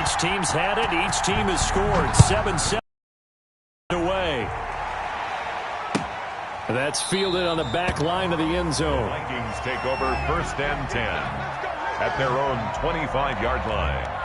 Each team's had it. Each team has scored 7-7 away. That's fielded on the back line of the end zone. Vikings take over 1st and 10 at their own 25-yard line.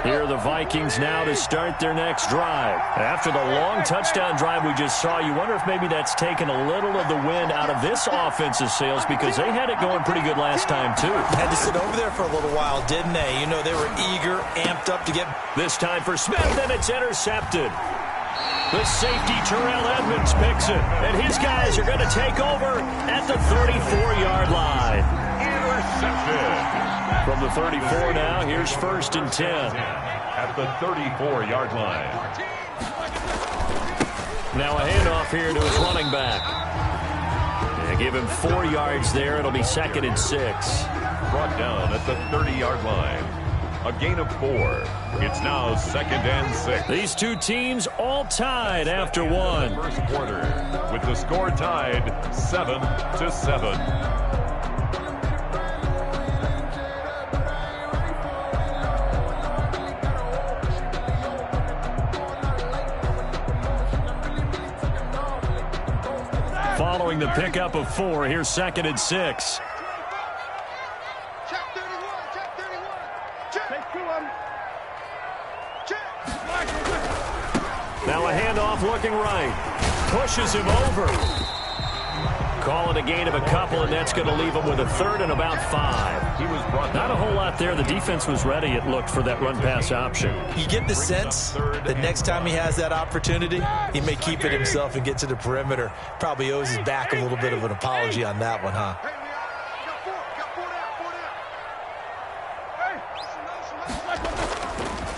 Here are the Vikings now to start their next drive. After the long touchdown drive we just saw, you wonder if maybe that's taken a little of the wind out of this offensive sails because they had it going pretty good last time, too. Had to sit over there for a little while, didn't they? You know, they were eager, amped up to get... This time for Smith, and it's intercepted. The safety, Terrell Edmonds, picks it. And his guys are going to take over at the 34-yard line. Intercepted. From the 34 now, here's 1st and 10. At the 34-yard line. Now a handoff here to his running back. They give him 4 yards there. It'll be 2nd and 6. Brought down at the 30-yard line. A gain of 4. It's now 2nd and 6. These two teams all tied after one. First quarter with the score tied 7-7. Following the pickup of 4, here's 2nd and 6. Check 31, check 31. Check. Take 2 of them. Check. Now a handoff looking right. Pushes him over. Call it a gain of a couple, and that's going to leave him with a 3rd and about 5. He was brought Not a whole lot there. The defense was ready, it looked, for that run-pass option. You get the sense that next time he has that opportunity, he may keep it himself and get to the perimeter. Probably owes his back a little bit of an apology on that one, huh?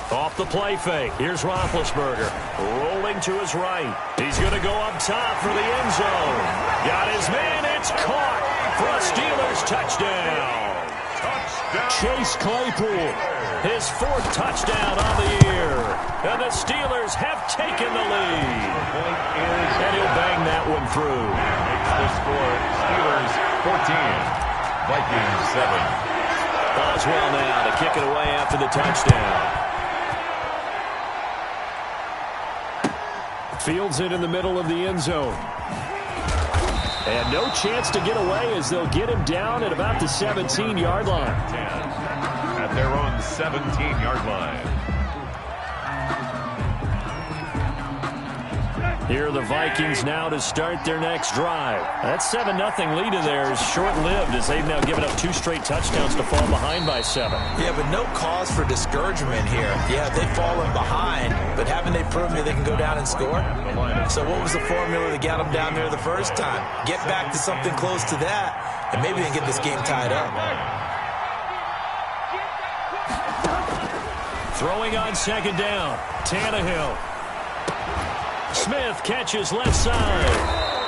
Off the play fake. Here's Roethlisberger. Rolling to his right. He's going to go up top for the end zone. Got his man. It's caught for a Steelers touchdown. Chase Claypool. His 4th touchdown on the year. And the Steelers have taken the lead. And he'll bang that one through. Makes the score Steelers 14. Vikings 7. Boswell now to kick it away after the touchdown. Fields it in the middle of the end zone. And no chance to get away as they'll get him down at about the 17-yard line. 10 at their own 17-yard line. Here are the Vikings now to start their next drive. That 7-0 lead of theirs is short-lived as they've now given up 2 straight touchdowns to fall behind by 7. Yeah, but no cause for discouragement here. Yeah, they've fallen behind, but haven't they proven that they can go down and score? So what was the formula that got them down there the first time? Get back to something close to that, and maybe they can get this game tied up. Throwing on 2nd down, Tannehill. Smith catches left side.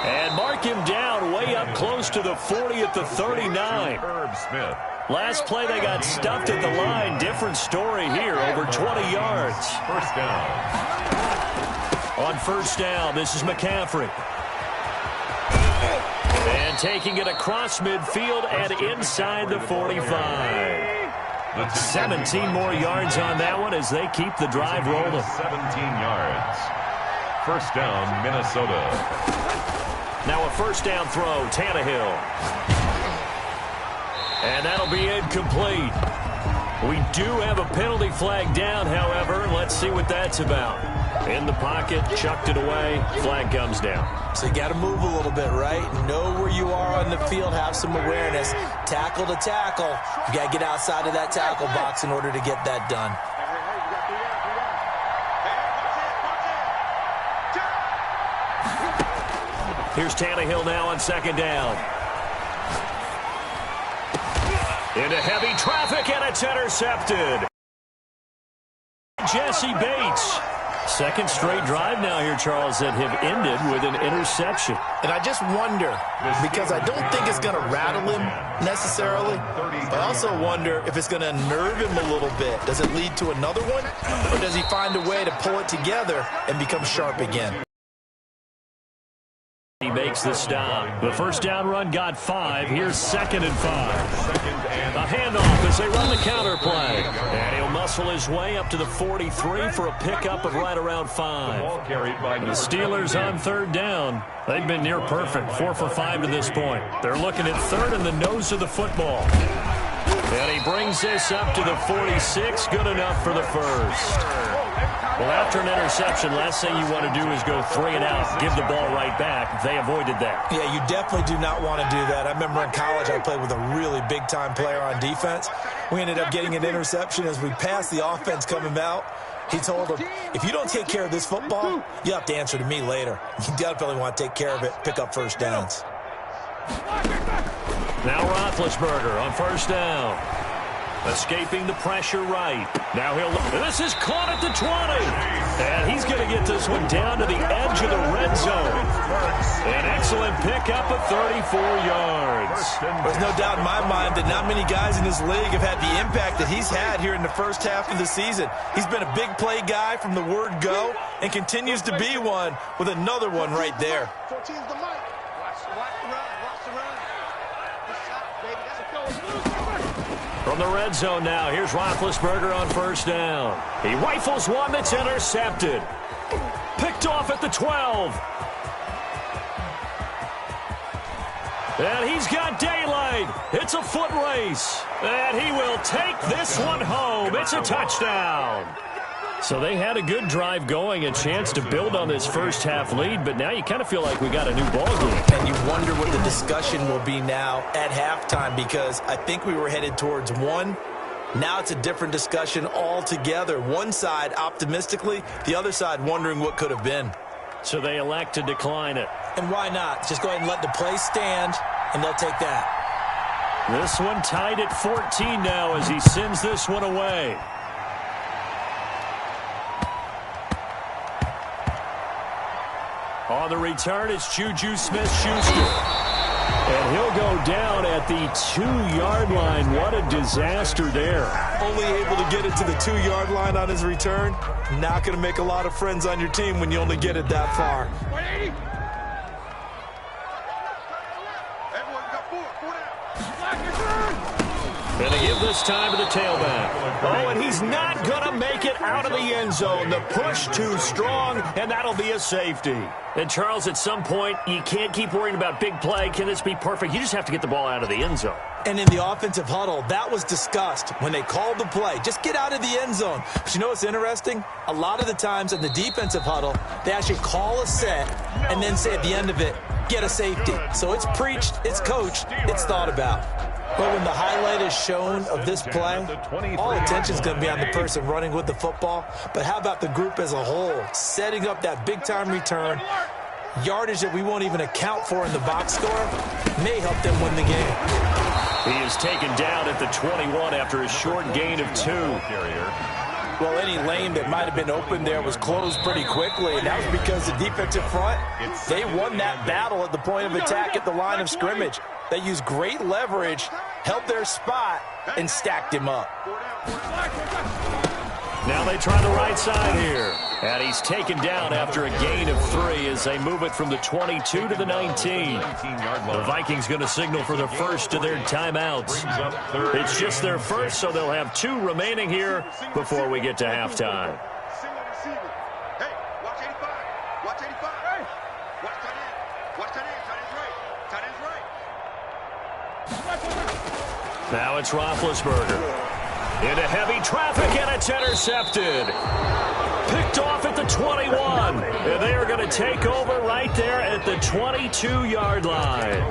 And mark him down way up close to the 40 at the 39. Herb Smith. Last play they got stuffed at the line. Different story here, over 20 yards. First down. On 1st down, this is McCaffrey. And taking it across midfield and inside the 45. 17 more yards on that one as they keep the drive rolling. 17 yards. First down, Minnesota. Now a 1st down throw, Tannehill. And that'll be incomplete. We do have a penalty flag down, however. Let's see what that's about. In the pocket, chucked it away, flag comes down. So you got to move a little bit, right? Know where you are on the field, have some awareness. Tackle to tackle. You got to get outside of that tackle box in order to get that done. Here's Tannehill now on 2nd down. Into heavy traffic, and it's intercepted. Jesse Bates. Second straight drive now here, Charles, that have ended with an interception. And I just wonder, because I don't think it's going to rattle him necessarily, but I also wonder if it's going to unnerve him a little bit. Does it lead to another one, or does he find a way to pull it together and become sharp again? He makes the stop. The first down run got 5. Here's 2nd and 5. A handoff as they run the counter play. And he'll muscle his way up to the 43 for a pickup of right around 5. The Steelers on 3rd down. They've been near perfect, 4 for 5 to this point. They're looking at 3rd and the nose of the football. And he brings this up to the 46. Good enough for the first. Well, after an interception, last thing you want to do is go 3 and out, give the ball right back. They avoided that. Yeah, you definitely do not want to do that. I remember in college I played with a really big-time player on defense. We ended up getting an interception as we passed the offense coming out. He told him, if you don't take care of this football, you have to answer to me later. You definitely want to take care of it, pick up first downs. Now Roethlisberger on 1st down. Escaping the pressure right. Now this is caught at the 20. And he's going to get this one down to the edge of the red zone. An excellent pickup of 34 yards. There's no doubt in my mind that not many guys in this league have had the impact that he's had here in the first half of the season. He's been a big play guy from the word go and continues to be one with another one right there. 14's the mic. Watch the run. Watch the run. Good shot, baby. That's a goal. From the red zone now, here's Roethlisberger on 1st down. He rifles one that's intercepted. Picked off at the 12. And he's got daylight. It's a foot race. And he will take this one home. It's a touchdown. So they had a good drive going, a chance to build on this first half lead, but now you kind of feel like we got a new ball game. And you wonder what the discussion will be now at halftime, because I think we were headed towards 1. Now it's a different discussion altogether. One side optimistically, the other side wondering what could have been. So they elect to decline it. And why not? Just go ahead and let the play stand, and they'll take that. This one tied at 14 now as he sends this one away. On the return, it's Juju Smith-Schuster. And he'll go down at the 2-yard line. What a disaster there. Only able to get it to the 2-yard line on his return. Not going to make a lot of friends on your team when you only get it that far. And they give this time to the tailback. Oh, and he's not going to make it out of the end zone. The push too strong, and that'll be a safety. And, Charles, at some point, you can't keep worrying about big play. Can this be perfect? You just have to get the ball out of the end zone. And in the offensive huddle, that was discussed when they called the play. Just get out of the end zone. But you know what's interesting? A lot of the times in the defensive huddle, they actually call a set and then say at the end of it, get a safety. So it's preached, it's coached, it's thought about. But when the highlight is shown of this play, all attention is going to be on the person running with the football. But how about the group as a whole, setting up that big-time return, yardage that we won't even account for in the box score, may help them win the game. He is taken down at the 21 after a short gain of 2. Well, any lane that might have been open there was closed pretty quickly, and that was because the defensive front, they won that battle at the point of attack at the line of scrimmage. They used great leverage, held their spot, and stacked him up. Now they try the right side here. And he's taken down after a gain of 3 as they move it from the 22 to the 19. The Vikings going to signal for the first of their timeouts. It's just their first, so they'll have 2 remaining here before we get to halftime. Single receiver. Hey, watch 85. Watch 85. Hey, watch tight end. Watch tight end. Tight end's right. Tight end's right. Now it's Roethlisberger. Into heavy traffic, and it's intercepted. Picked off at the 21. And they are going to take over right there at the 22-yard line.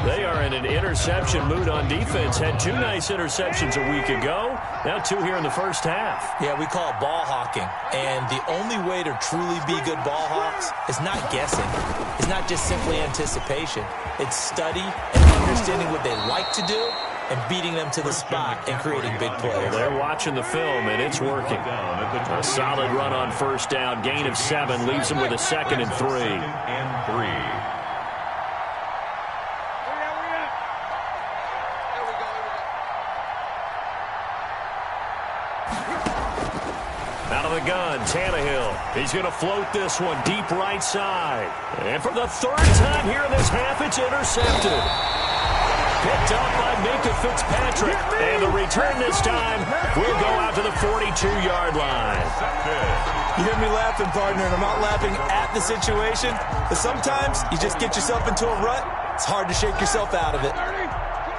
They are in an interception mood on defense. Had 2 nice interceptions a week ago. Now 2 here in the first half. Yeah, we call it ball hawking. And the only way to truly be good ball hawks is not guessing. It's not just simply anticipation. It's study and understanding what they like to do and beating them to the spot and creating big plays. Well, they're watching the film, and it's working. A solid run on first down. Gain of 7 leaves them with a 2nd and 3. Out of the gun, Tannehill. He's going to float this one deep right side. And for the 3rd time here in this half, it's intercepted. Picked up by Minka Fitzpatrick. And the return this time will go out to the 42-yard line. You hear me laughing, partner, and I'm not laughing at the situation. But sometimes you just get yourself into a rut. It's hard to shake yourself out of it.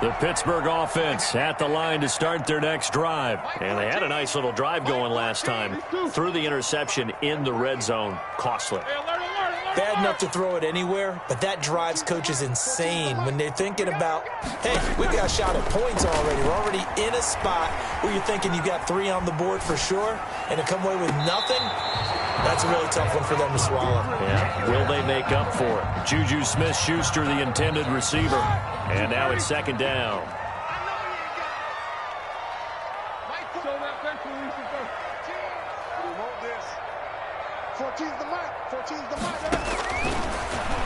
The Pittsburgh offense at the line to start their next drive. And they had a nice little drive going last time. Threw the interception in the red zone. Costly. Bad enough to throw it anywhere, but that drives coaches insane when they're thinking about, hey, we got a shot at points already. We're already in a spot where you're thinking you got 3 on the board for sure, and to come away with nothing, that's a really tough one for them to swallow. Yeah, will they make up for it? Juju Smith-Schuster, the intended receiver. And now it's 2nd down.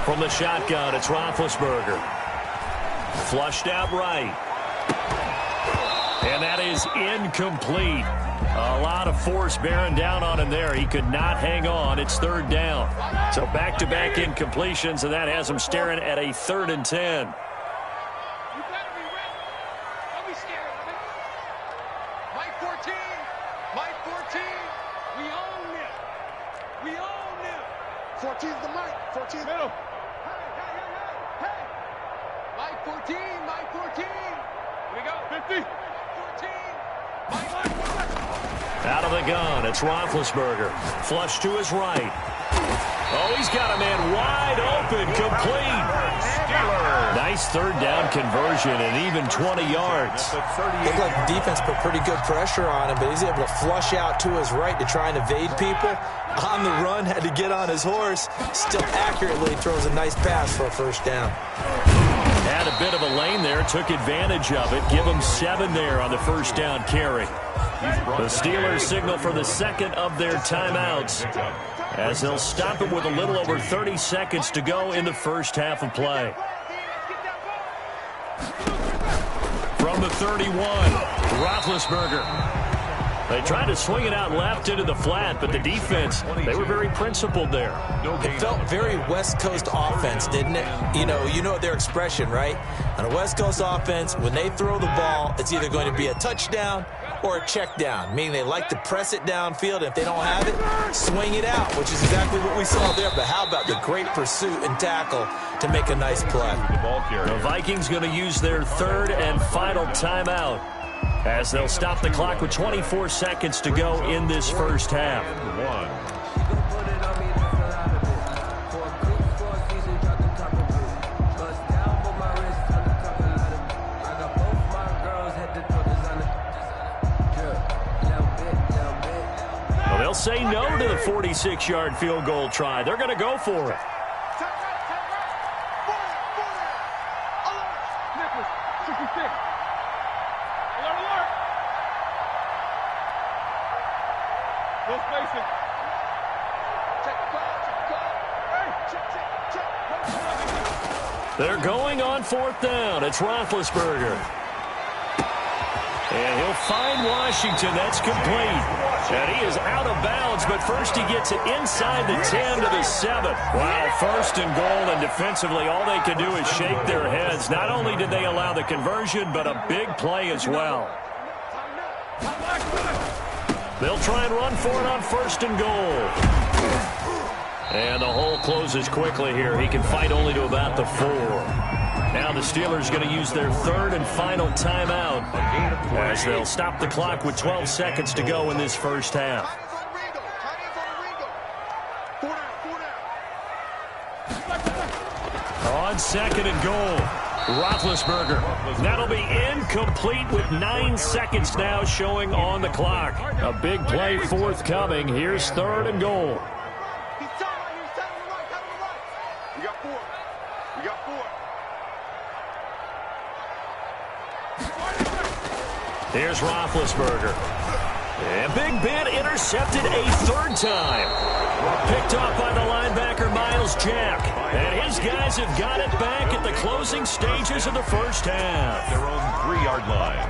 From the shotgun, it's Roethlisberger. Flushed out right. And that is incomplete. A lot of force bearing down on him there. He could not hang on. It's 3rd down. So back-to-back incompletions, and that has him staring at a 3rd and 10. Out of the gun, it's Roethlisberger. Flush to his right. Oh, he's got a man wide open, complete. Nice 3rd down conversion and even 20 yards. Looked like the defense put pretty good pressure on him, but he's able to flush out to his right to try and evade people. On the run, had to get on his horse. Still accurately throws a nice pass for a 1st down. Had a bit of a lane there, took advantage of it. Give him 7 there on the 1st down carry. The Steelers signal for the 2nd of their timeouts as they'll stop it with a little over 30 seconds to go in the first half of play. From the 31, Roethlisberger. They tried to swing it out left into the flat, but the defense, they were very principled there. It felt very West Coast offense, didn't it? You know their expression, right? On a West Coast offense, when they throw the ball, it's either going to be a touchdown or a check down, meaning they like to press it downfield. If they don't have it, swing it out, which is exactly what we saw there. But how about the great pursuit and tackle to make a nice play? The Vikings going to use their 3rd and final timeout as they'll stop the clock with 24 seconds to go in this first half. Well, they'll say no to the 46-yard field goal try. They're going to go for it. They're going on 4th down. It's Roethlisberger. And he'll find Washington. That's complete. And he is out of bounds, but first he gets it inside the 10 to the 7. Wow, 1st and goal, and defensively all they can do is shake their heads. Not only did they allow the conversion, but a big play as well. They'll try and run for it on 1st and goal. And the hole closes quickly here. He can fight only to about the 4. Now the Steelers going to use their 3rd and final timeout as they'll stop the clock with 12 seconds to go in this first half. On 2nd and goal, Roethlisberger. That'll be incomplete with 9 seconds now showing on the clock. A big play forthcoming. Here's 3rd and goal. We got 4. We got 4. Here's Roethlisberger. And Big Ben intercepted a third time. Picked off by the linebacker, Miles Jack. And his guys have got it back at the closing stages of the first half. Their own 3-yard line.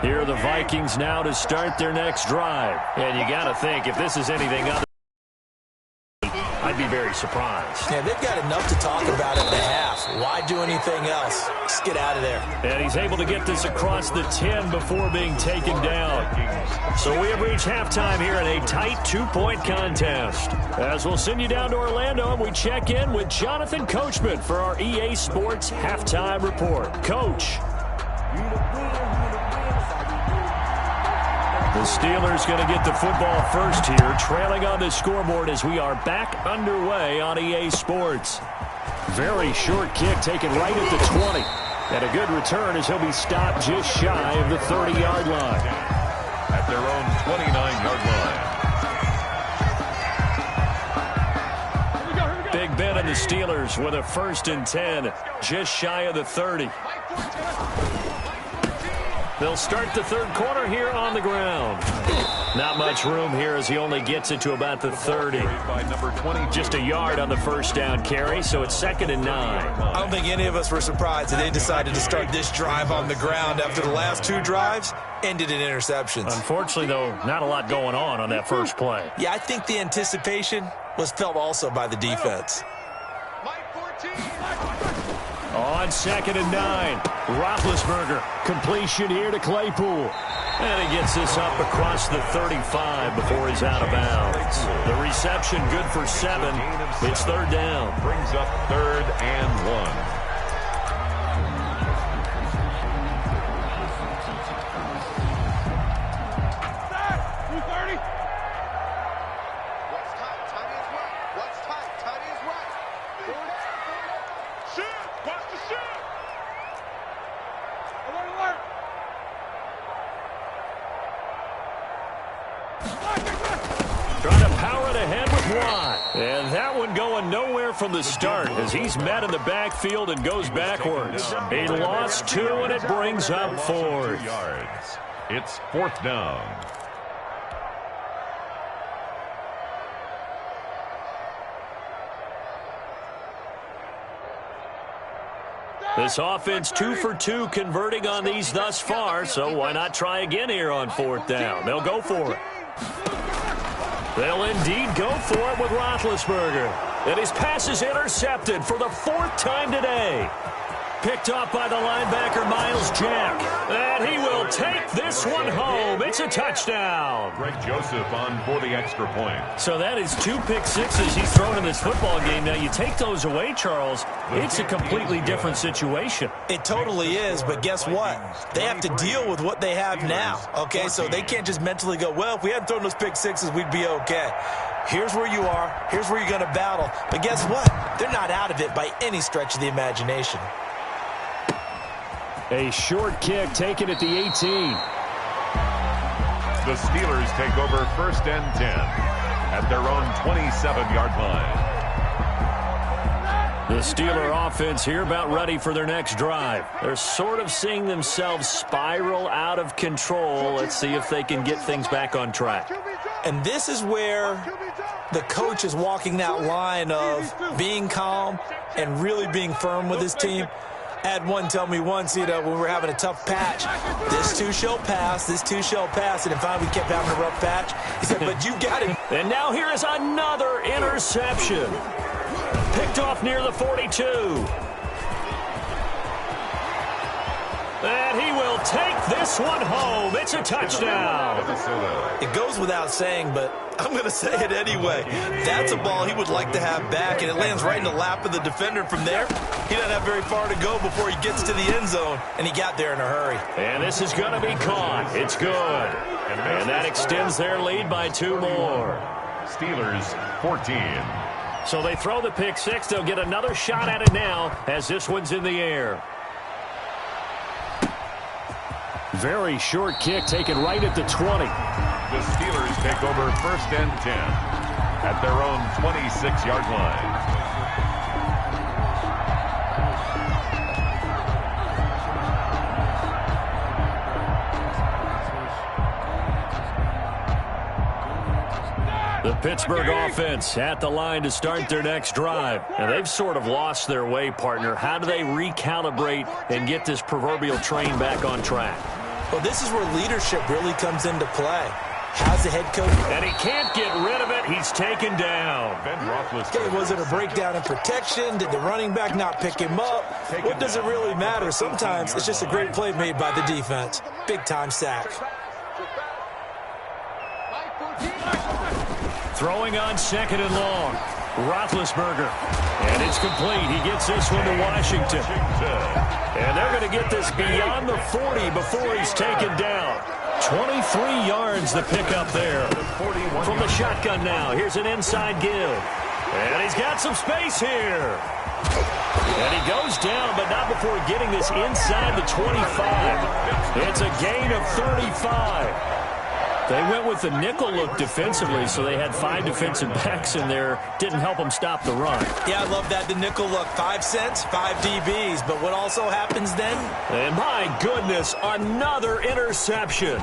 Here are the Vikings now to start their next drive. And you got to think, if this is anything other, I'd be very surprised. Yeah, they've got enough to talk about at the half. Why do anything else? Just get out of there. And he's able to get this across the 10 before being taken down. So we have reached halftime here in a tight 2-point contest. As we'll send you down to Orlando, and we check in with Jonathan Coachman for our EA Sports Halftime Report. Coach. The Steelers going to get the football first here, trailing on the scoreboard as we are back underway on EA Sports. Very short kick taken right at the 20. And a good return as he'll be stopped just shy of the 30-yard line. At their own 29-yard line. Big Ben and the Steelers with a 1st and 10, just shy of the 30. They'll start the third quarter here on the ground. Not much room here as he only gets it to about the 30. Just a yard on the first down carry, so it's 2nd and 9. I don't think any of us were surprised that they decided to start this drive on the ground after the last 2 drives ended in interceptions. Unfortunately, though, not a lot going on that first play. Yeah, I think the anticipation was felt also by the defense. On 2nd and 9, Roethlisberger, completion here to Claypool. And he gets this up across the 35 before he's out of bounds. The reception good for 7. It's 3rd down. Brings up 3rd and 1. Trying to power it ahead with Watt. And that one going nowhere from the start as he's met in the backfield and goes backwards. He lost 2, and it brings up 4th. It's 4th down. This offense 2 for 2 converting on these thus far, so why not try again here on 4th down? They'll go for it. They'll indeed go for it with Roethlisberger. And his pass is intercepted for the 4th time today. Picked off by the linebacker, Miles Jack. And he will take this one home. It's a touchdown. Greg Joseph on for the extra point. So that is 2 pick sixes he's thrown in this football game. Now, you take those away, Charles, it's a completely different situation. It totally is, but guess what? They have to deal with what they have now, okay? So they can't just mentally go, well, if we hadn't thrown those pick sixes, we'd be okay. Here's where you are. Here's where you're going to battle. But guess what? They're not out of it by any stretch of the imagination. A short kick taken at the 18. The Steelers take over 1st and 10 at their own 27-yard line. The Steeler offense here about ready for their next drive. They're sort of seeing themselves spiral out of control. Let's see if they can get things back on track. And this is where the coach is walking that line of being calm and really being firm with his team. I had one tell me once, when we were having a tough patch, this too shall pass, this too shall pass, and if finally we kept having a rough patch, he said, but you got it. And now here is another interception. Picked off near the 42. And he will take this one home. It's a touchdown. It goes without saying, but I'm going to say it anyway. That's a ball he would like to have back, and it lands right in the lap of the defender from there. He doesn't have very far to go before he gets to the end zone, and he got there in a hurry. And this is going to be caught. It's good. And that extends their lead by 2 more. Steelers 14. So they throw the pick six. They'll get another shot at it now as this one's in the air. Very short kick taken right at the 20. The Steelers take over 1st and 10 at their own 26-yard line. The Pittsburgh offense at the line to start their next drive. And they've sort of lost their way, partner. How do they recalibrate and get this proverbial train back on track? Well, this is where leadership really comes into play. How's the head coach? And he can't get rid of it. He's taken down. Okay, was it a breakdown in protection? Did the running back not pick him up? What does it really matter? Sometimes it's just a great play made by the defense. Big-time sack. Throwing on second and long. Roethlisberger. And it's complete. He gets this one to Washington. And they're going to get this beyond the 40 before he's taken down. 23 yards the pickup there. From the shotgun now. Here's an inside give. And he's got some space here. And he goes down, but not before getting this inside the 25. It's a gain of 35. They went with the nickel look defensively, so they had 5 defensive backs in there. Didn't help them stop the run. Yeah, I love that, the nickel look. 5 cents, 5 DBs. But what also happens then? And my goodness, another interception.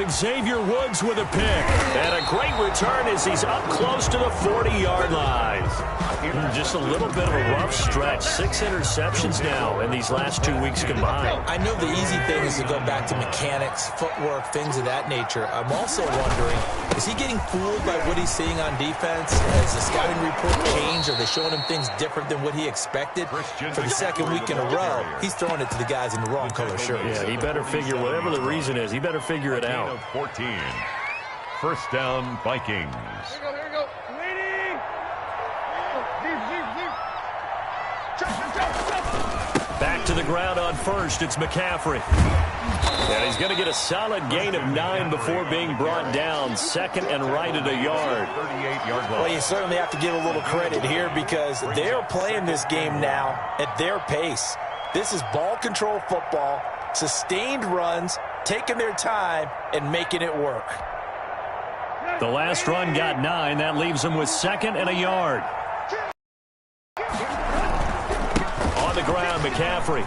Xavier Woods with a pick. And a great return as he's up close to the 40-yard line. Just a little bit of a rough stretch. 6 interceptions now in these last 2 weeks combined. I know the easy thing is to go back to mechanics, footwork, things of that nature. I'm also wondering, is he getting fooled by what he's seeing on defense? Has the scouting report changed? Are they showing him things different than what he expected? For the second week in a row, he's throwing it to the guys in the wrong color shirts. Yeah, he better figure, whatever the reason is, he better figure it out. 14. First down, Vikings. Here we go. Back to the ground on first. It's McCaffrey. And he's going to get a solid gain of 9 before being brought down. Second and right at a yard. 38-yard line. Well, you certainly have to give a little credit here because they're playing this game now at their pace. This is ball control football, sustained runs, taking their time, and making it work. The last run got 9. That leaves him with second and a yard. On the ground, McCaffrey.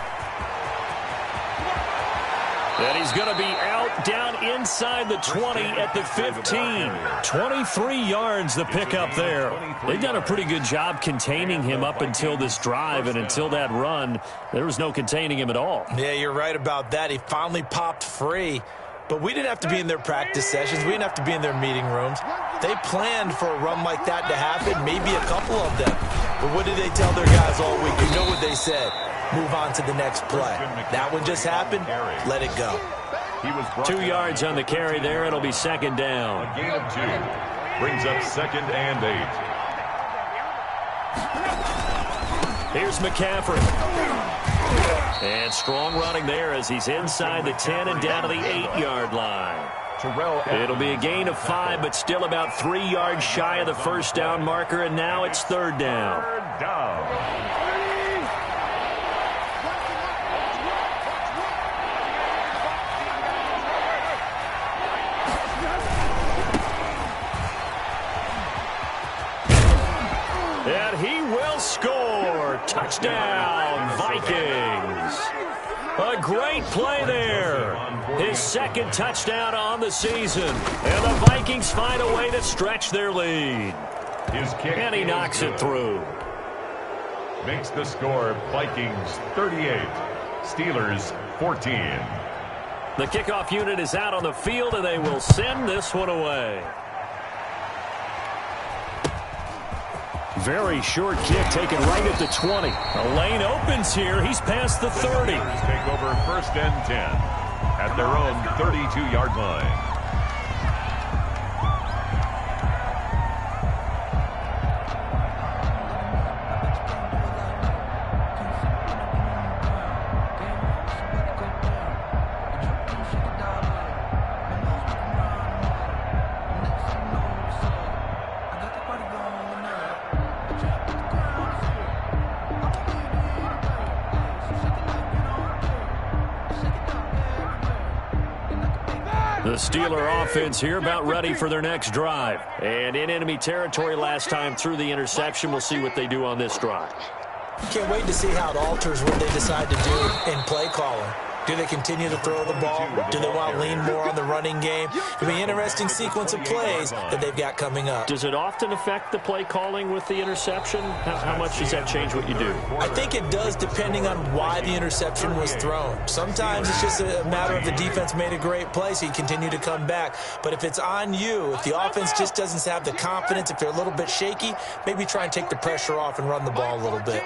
And he's going to be out down inside the 20 at the 15. 23 yards the pickup there. They've done a pretty good job containing him up until this drive, and until that run, there was no containing him at all. Yeah, you're right about that. He finally popped free. But we didn't have to be in their practice sessions. We didn't have to be in their meeting rooms. They planned for a run like that to happen, maybe a couple of them. But what did they tell their guys all week? You know what they said. Move on to the next play. That one just happened. Let it go. He was 2 yards on the carry there. It'll be second down. A gain of 2. Brings up second and 8. Here's McCaffrey. And strong running there as he's inside the 10 and down to the 8-yard line. It'll be a gain of 5, but still about 3 yards shy of the first down marker, and now it's third down. Third down. And he will score. Touchdown, Vikings. A great play there. His second touchdown on the season. And the Vikings find a way to stretch their lead. His kick And he knocks it through. Makes the score Vikings 38, Steelers 14. The kickoff unit is out on the field, and they will send this one away. Very short kick taken right at the 20. The lane opens here. He's past the 30. Take over first and 10 at their own 32-yard line. The Steeler offense here about ready for their next drive. And in enemy territory last time through the interception. We'll see what they do on this drive. Can't wait to see how it alters what they decide to do in play calling. Do they continue to throw the ball? Do they want to lean more on the running game? It'll be an interesting sequence of plays that they've got coming up. Does it often affect the play calling with the interception? How much does that change what you do? I think it does, depending on why the interception was thrown. Sometimes it's just a matter of the defense made a great play, so you continue to come back. But if it's on you, if the offense just doesn't have the confidence, if they're a little bit shaky, maybe try and take the pressure off and run the ball a little bit.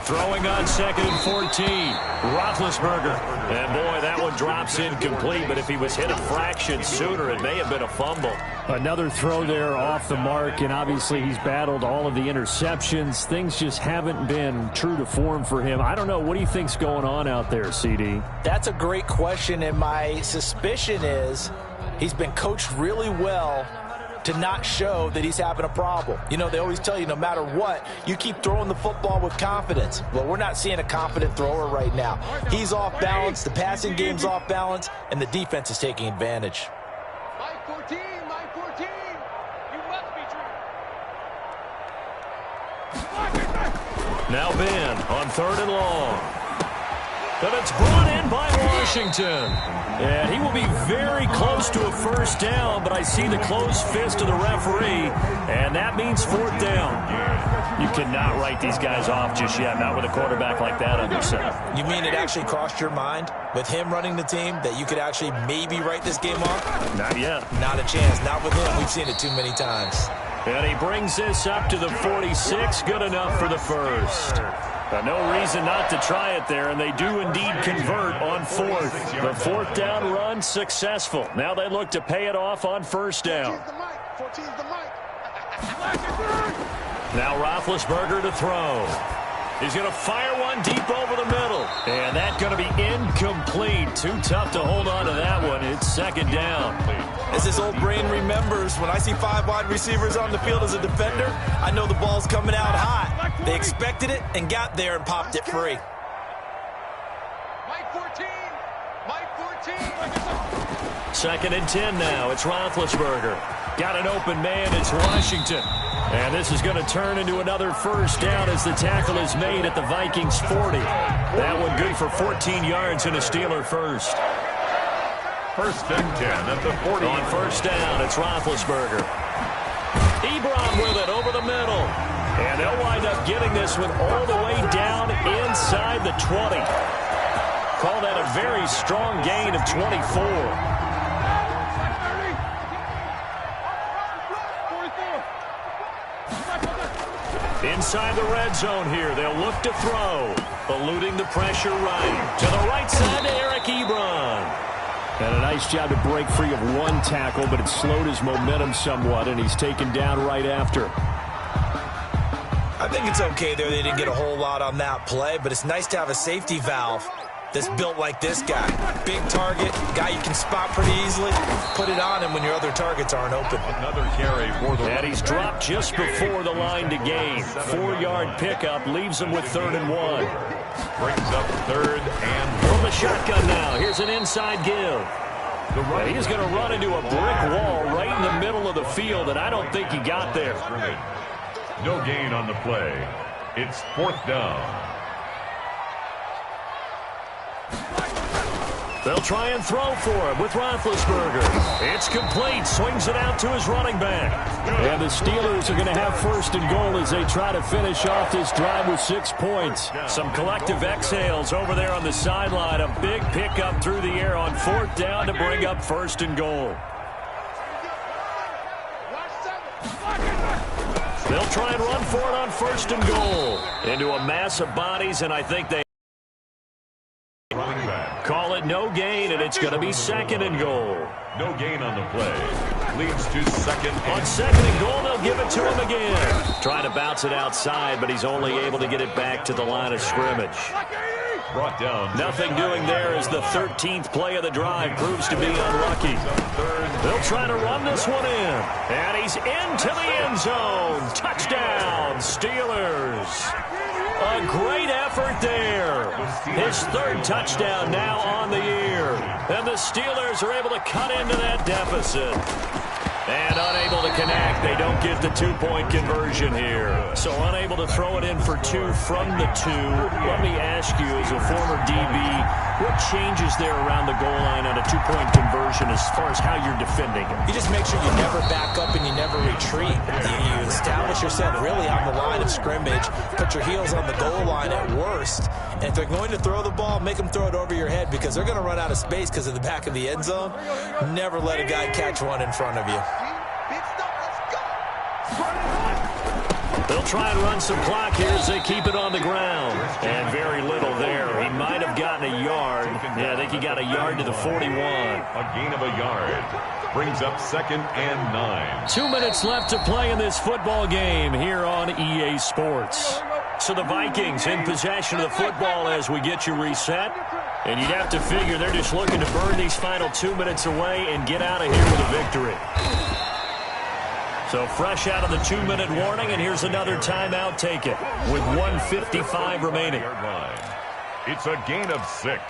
Throwing on 2nd and 14. Roethlisberger. And, boy, that one drops incomplete, but if he was hit a fraction sooner, it may have been a fumble. Another throw there off the mark, and obviously he's battled all of the interceptions. Things just haven't been true to form for him. I don't know. What do you think's going on out there, CD? That's a great question, and my suspicion is he's been coached really well to not show that he's having a problem. You know, they always tell you no matter what, you keep throwing the football with confidence. Well, we're not seeing a confident thrower right now. He's off balance, the passing game's off balance, and the defense is taking advantage. Mike 14, Mike 14, you must be true. Now Ben on 3rd and long. But it's brought in by Washington. And he will be very close to a first down, but I see the closed fist of the referee, and that means 4th down. You cannot write these guys off just yet, not with a quarterback like that under center. You mean it actually crossed your mind with him running the team that you could actually maybe write this game off? Not yet. Not a chance. Not with him. We've seen it too many times. And he brings this up to the 46. Good enough for the first. No reason not to try it there, and they do indeed convert on 4th. The 4th down run successful. Now they look to pay it off on 1st down. 14's the mic. Now Roethlisberger to throw. He's going to fire one deep over the middle. And that's going to be incomplete. Too tough to hold on to that one. It's 2nd down. As his old brain remembers, when I see 5 wide receivers on the field as a defender, I know the ball's coming out hot. They expected it and got there and popped it free. Mike 14, Mike 14. 2nd and 10 now. It's Roethlisberger. Got an open man. It's Washington. And this is going to turn into another first down as the tackle is made at the Vikings 40. That one good for 14 yards and a Steeler first. 1st and 10 at the 40. On 1st down, it's Roethlisberger. Ebron with it over the middle. And they'll wind up getting this one all the way down inside the 20. Call that a very strong gain of 24. Inside the red zone here, they'll look to throw. Eluding the pressure right. To the right side to Eric Ebron. And a nice job to break free of one tackle, but it slowed his momentum somewhat, and he's taken down right after. I think it's okay there. They didn't get a whole lot on that play, but it's nice to have a safety valve that's built like this guy. Big target, guy you can spot pretty easily. Put it on him when your other targets aren't open. Another carry for the... And he's dropped just before the line to gain. 4-yard pickup leaves him with 3rd and 1. Brings up 3rd and 1. From the shotgun now, here's an inside give. And he's going to run into a brick wall right in the middle of the field, and I don't think he got there. No gain on the play. It's 4th down. They'll try and throw for him with Roethlisberger. It's complete. Swings it out to his running back. And the Steelers are going to have 1st and goal as they try to finish off this drive with 6 points. Some collective exhales over there on the sideline. A big pickup through the air on 4th down to bring up 1st and goal. They'll try and run for it on 1st and goal. Into a mass of bodies, and I think they call it no gain, and it's going to be 2nd and goal. No gain on the play. Leads to 2nd. On 2nd and goal, they'll give it to him again. Trying to bounce it outside, but he's only able to get it back to the line of scrimmage. Brought down. Nothing doing there as the 13th play of the drive proves to be unlucky. They'll try to run this one in. And he's into the end zone. Touchdown, Steelers. A great effort there. His 3rd touchdown now on the year. And the Steelers are able to cut into that deficit. And unable to connect. They don't get the two-point conversion here. So unable to throw it in for two from the two. Let me ask you, as a former DB, what changes there around the goal line on a two-point conversion as far as how you're defending it? You just make sure you never back up and you never retreat. You establish yourself really on the line of scrimmage, put your heels on the goal line at worst, and if they're going to throw the ball, make them throw it over your head because they're going to run out of space because of the back of the end zone. Never let a guy catch one in front of you. They'll try and run some clock here as they keep it on the ground. And very little there. He might have gotten a yard. Yeah, I think he got a yard to the 41. A gain of a yard. Brings up 2nd and 9. 2 minutes left to play in this football game here on EA Sports. So the Vikings in possession of the football as we get you reset. And you'd have to figure they're just looking to burn these final 2 minutes away and get out of here with a victory. So fresh out of the 2-minute warning, and here's another timeout taken with 1:55 remaining. It's a gain of 6,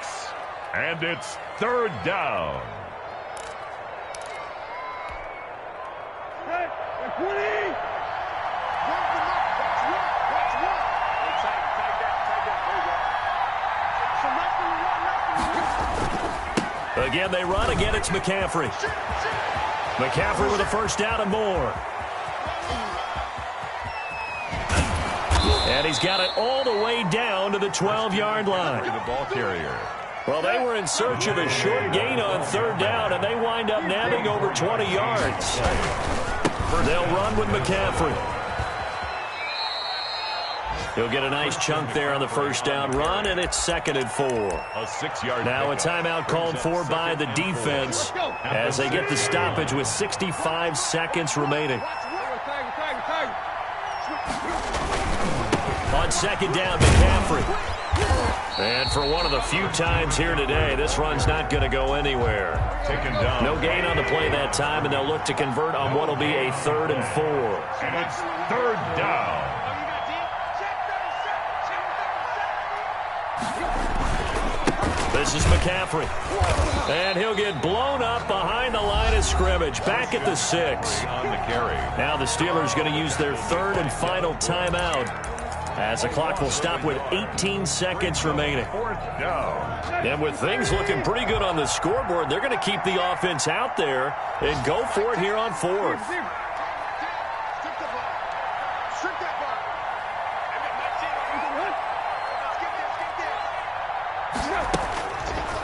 and it's 3rd down. Again, they run. Again, it's McCaffrey. McCaffrey with a first down and more. And he's got it all the way down to the 12-yard line. The ball carrier. Well, they were in search of a short gain on 3rd down, and they wind up nabbing over 20 yards. They'll run with McCaffrey. He'll get a nice chunk there on the first down run, and it's 2nd and 4. A 6-yard. Now a timeout called for by the defense as they get the stoppage with 65 seconds remaining. On 2nd down, McCaffrey. And for one of the few times here today, this run's not going to go anywhere. Taken down. No gain on the play that time, and they'll look to convert on what will be a 3rd and 4. And it's 3rd down. This is McCaffrey. And he'll get blown up behind the line of scrimmage. Back at the 6. On the carry. Now the Steelers going to use their 3rd and final timeout as the clock will stop with 18 seconds remaining. 4th down. And with things looking pretty good on the scoreboard, they're going to keep the offense out there and go for it here on 4th.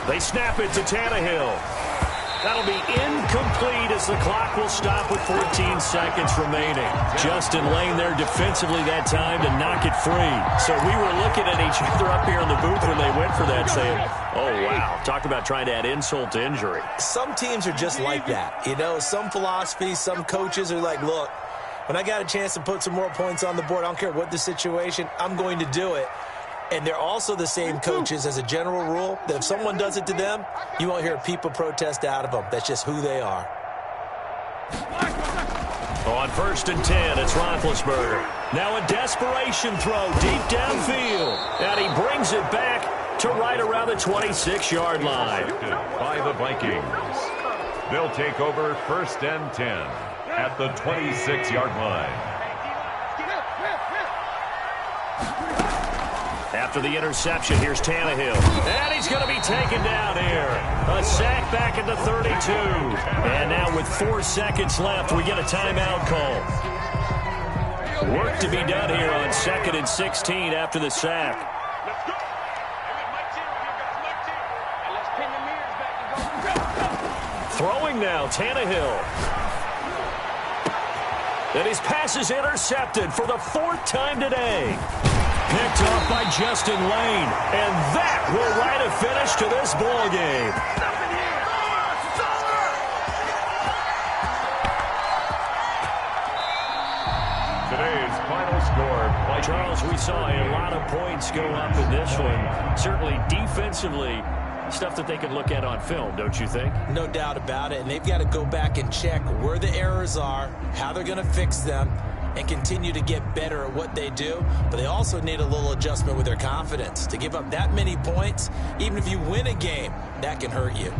They snap it to Tannehill. That'll be incomplete as the clock will stop with 14 seconds remaining. Justin Lane there defensively that time to knock it free. So we were looking at each other up here in the booth when they went for that saying, oh, wow, talk about trying to add insult to injury. Some teams are just like that. You know, some philosophies, some coaches are like, look, when I got a chance to put some more points on the board, I don't care what the situation, I'm going to do it. And they're also the same coaches as a general rule that if someone does it to them, you won't hear people protest out of them. That's just who they are. On 1st and 10, it's Roethlisberger. Now a desperation throw deep downfield. And he brings it back to right around the 26-yard line. By the Vikings. They'll take over 1st and 10 at the 26-yard line. After the interception, here's Tannehill. And he's going to be taken down here. A sack back at the 32. And now with 4 seconds left, we get a timeout call. Work to be done here on 2nd and 16 after the sack. Throwing now, Tannehill. And his pass is intercepted for the 4th time today. Picked off by Justin Lane. And that will write a finish to this ball game. Today's final score. Charles, we saw a lot of points go up in this one. Certainly defensively, stuff that they can look at on film, don't you think? No doubt about it. And they've got to go back and check where the errors are, how they're going to fix them, and continue to get better at what they do. But they also need a little adjustment with their confidence. To give up that many points, even if you win a game, that can hurt you.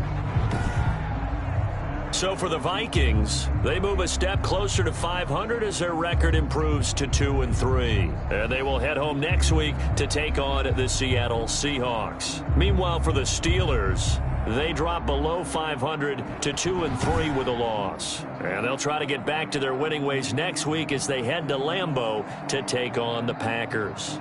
So for the Vikings, they move a step closer to 500 as their record improves to 2-3. And they will head home next week to take on the Seattle Seahawks. Meanwhile, for the Steelers, they drop below 500 to 2-3 with a loss. And they'll try to get back to their winning ways next week as they head to Lambeau to take on the Packers.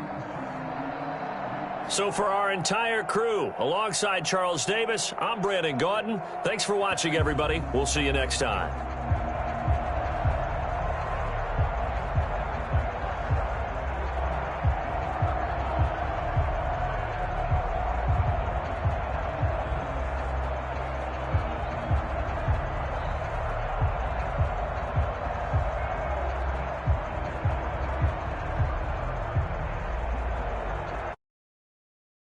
So for our entire crew, alongside Charles Davis, I'm Brandon Gaudin. Thanks for watching, everybody. We'll see you next time.